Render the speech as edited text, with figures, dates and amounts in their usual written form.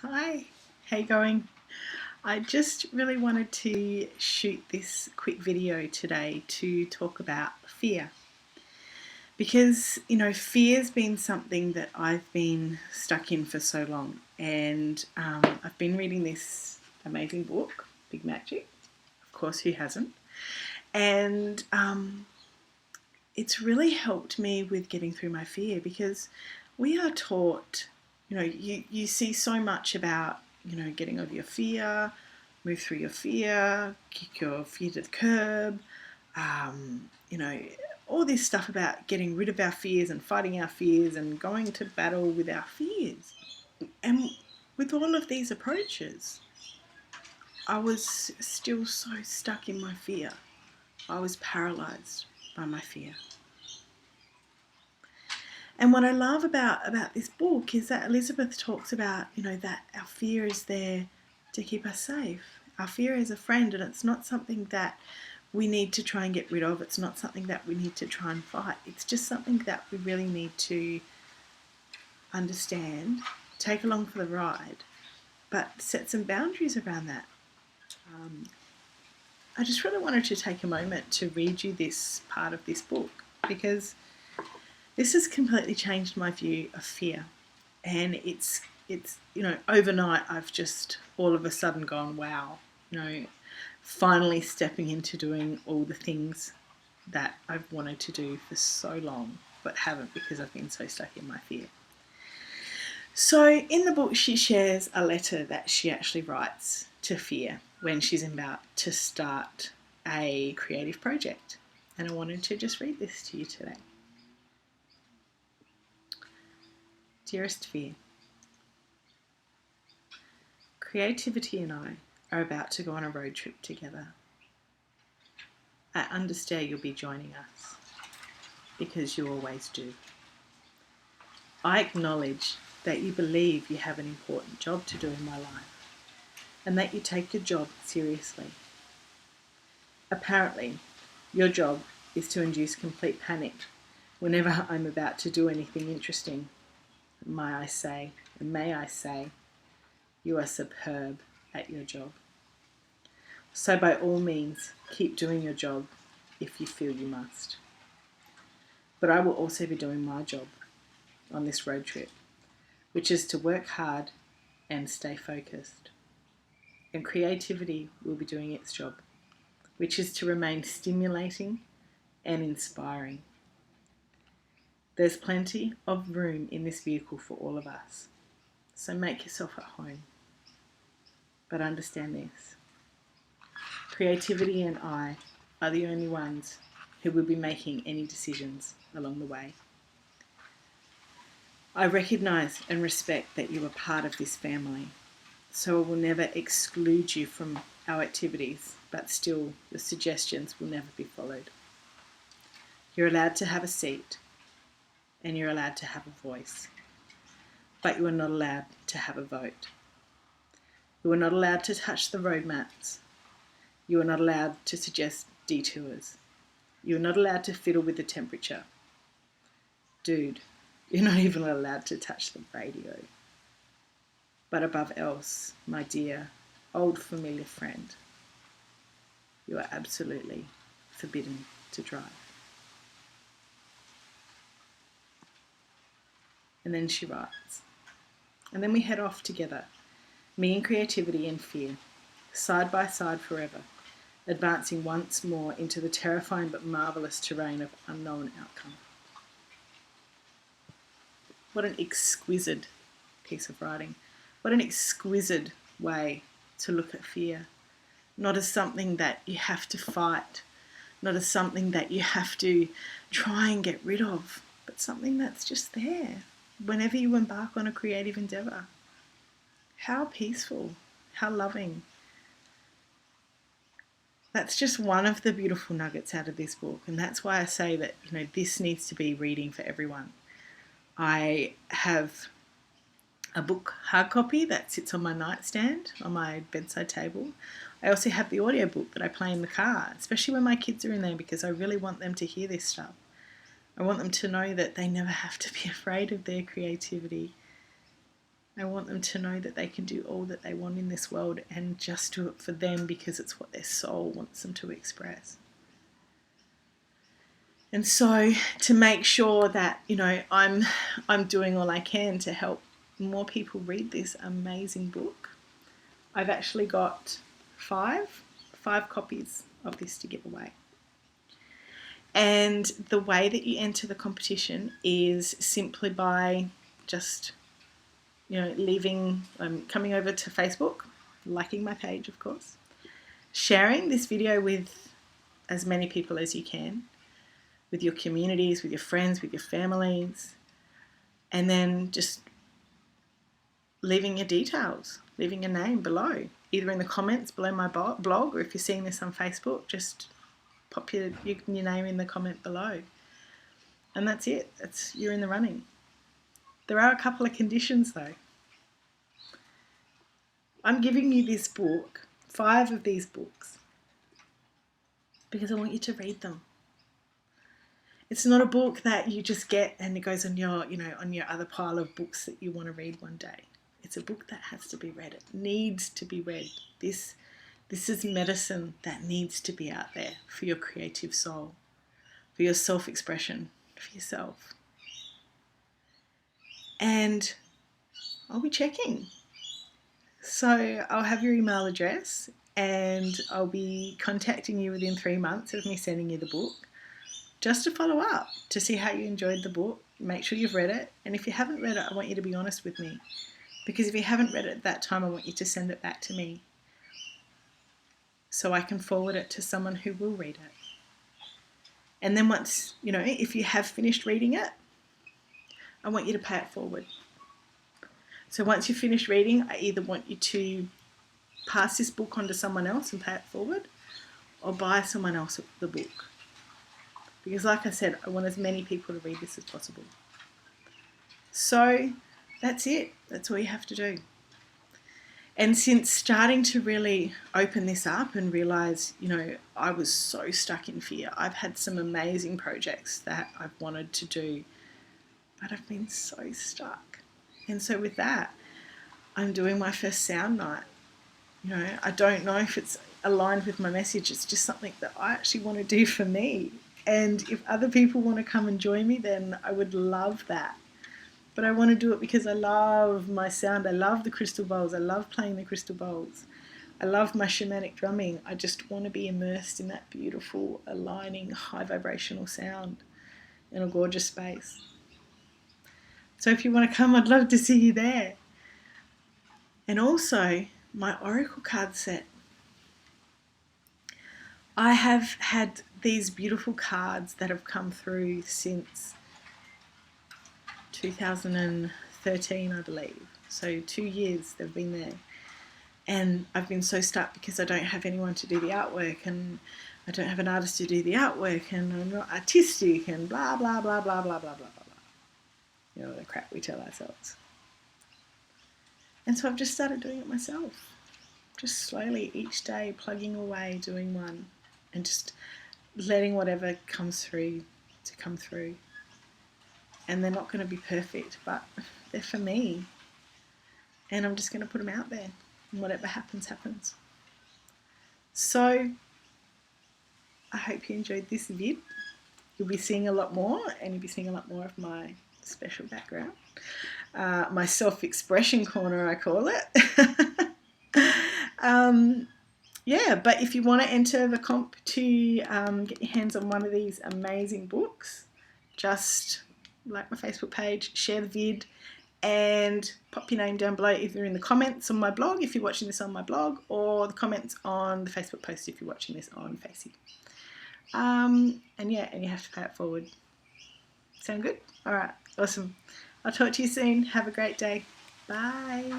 Hi, how you going? I just really wanted to shoot this quick video today to talk about fear. Because, fear's been something that I've been stuck in for so long. And I've been reading this amazing book, Big Magic. Of course, who hasn't? And it's really helped me with getting through my fear because we are taught, you see so much about, getting over your fear, move through your fear, kick your fear to the curb, you know, all this stuff about getting rid of our fears and fighting our fears and going to battle with our fears. And with all of these approaches, I was still so stuck in my fear. I was paralyzed by my fear. And what I love about this book is that Elizabeth talks about, that our fear is there to keep us safe. Our fear is a friend, and it's not something that we need to try and get rid of. It's not something that we need to try and fight. It's just something that we really need to understand, take along for the ride, but set some boundaries around that. I just really wanted to take a moment to read you this part of this book because this has completely changed my view of fear. And it's overnight I've just all of a sudden gone, wow, finally stepping into doing all the things that I've wanted to do for so long but haven't because I've been so stuck in my fear. So in the book she shares a letter that she actually writes to fear when she's about to start a creative project. And I wanted to just read this to you today. Dearest Fear, creativity and I are about to go on a road trip together. I understand you'll be joining us, because you always do. I acknowledge that you believe you have an important job to do in my life, and that you take your job seriously. Apparently, your job is to induce complete panic whenever I'm about to do anything interesting. May I say, you are superb at your job. So by all means, keep doing your job if you feel you must. But I will also be doing my job on this road trip, which is to work hard and stay focused. And creativity will be doing its job, which is to remain stimulating and inspiring. There's plenty of room in this vehicle for all of us, so make yourself at home. But understand this. Creativity and I are the only ones who will be making any decisions along the way. I recognise and respect that you are part of this family, so I will never exclude you from our activities, but still the suggestions will never be followed. You're allowed to have a seat and you're allowed to have a voice, but you are not allowed to have a vote. You are not allowed to touch the road maps. You are not allowed to suggest detours. You are not allowed to fiddle with the temperature. Dude, you're not even allowed to touch the radio. But above else, my dear, old familiar friend, you are absolutely forbidden to drive. And then she writes, and then we head off together, me and creativity and fear, side by side forever, advancing once more into the terrifying but marvellous terrain of unknown outcome. What an exquisite piece of writing. What an exquisite way to look at fear. Not as something that you have to fight, not as something that you have to try and get rid of, but something that's just there whenever you embark on a creative endeavour. How peaceful, how loving. That's just one of the beautiful nuggets out of this book, and that's why I say that this needs to be reading for everyone. I have a book hard copy that sits on my nightstand on my bedside table. I also have the audiobook that I play in the car, especially when my kids are in there, because I really want them to hear this stuff. I want them to know that they never have to be afraid of their creativity. I want them to know that they can do all that they want in this world and just do it for them because it's what their soul wants them to express. And so to make sure that, I'm doing all I can to help more people read this amazing book, I've actually got five copies of this to give away. And the way that you enter the competition is simply by just, coming over to Facebook, liking my page, of course, sharing this video with as many people as you can, with your communities, with your friends, with your families, and then just leaving your details, leaving your name below, either in the comments below my blog, or if you're seeing this on Facebook, just pop your name in the comment below. And that's it. You're in the running. There are a couple of conditions though. I'm giving you this book, 5 of these books, because I want you to read them. It's not a book that you just get and it goes on your other pile of books that you want to read one day. It's a book that has to be read. It needs to be read. This is medicine that needs to be out there for your creative soul, for your self-expression, for yourself. And I'll be checking. So I'll have your email address and I'll be contacting you within 3 months of me sending you the book, just to follow up, to see how you enjoyed the book. Make sure you've read it. And if you haven't read it, I want you to be honest with me. Because if you haven't read it at that time, I want you to send it back to me so I can forward it to someone who will read it. And then once, if you have finished reading it, I want you to pay it forward. So once you finish reading, I either want you to pass this book on to someone else and pay it forward, or buy someone else the book. Because like I said, I want as many people to read this as possible. So that's it. That's all you have to do. And since starting to really open this up and realize, I was so stuck in fear. I've had some amazing projects that I've wanted to do, but I've been so stuck. And so with that, I'm doing my first sound night. I don't know if it's aligned with my message. It's just something that I actually want to do for me. And if other people want to come and join me, then I would love that. But I want to do it because I love my sound. I love the crystal bowls. I love playing the crystal bowls. I love my shamanic drumming. I just want to be immersed in that beautiful, aligning, high vibrational sound in a gorgeous space. So if you want to come, I'd love to see you there. And also, my oracle card set. I have had these beautiful cards that have come through since 2013, I believe. So 2 years they've been there. And I've been so stuck because I don't have anyone to do the artwork, and I don't have an artist to do the artwork, and I'm not artistic, and blah, blah, blah, blah, blah, blah, blah, blah. The crap we tell ourselves. And so I've just started doing it myself. Just slowly, each day, plugging away, doing one, and just letting whatever comes through to come through. And they're not going to be perfect, but they're for me. And I'm just going to put them out there. And whatever happens, happens. So, I hope you enjoyed this vid. You'll be seeing a lot more, and you'll be seeing a lot more of my special background. My self-expression corner, I call it. But if you want to enter the comp to get your hands on one of these amazing books, just like my Facebook page, share the vid, and pop your name down below, either in the comments on my blog if you're watching this on my blog, or the comments on the Facebook post if you're watching this on Facey. And you have to pay it forward. Sound good? All right, awesome. I'll talk to you soon. Have a great day. Bye.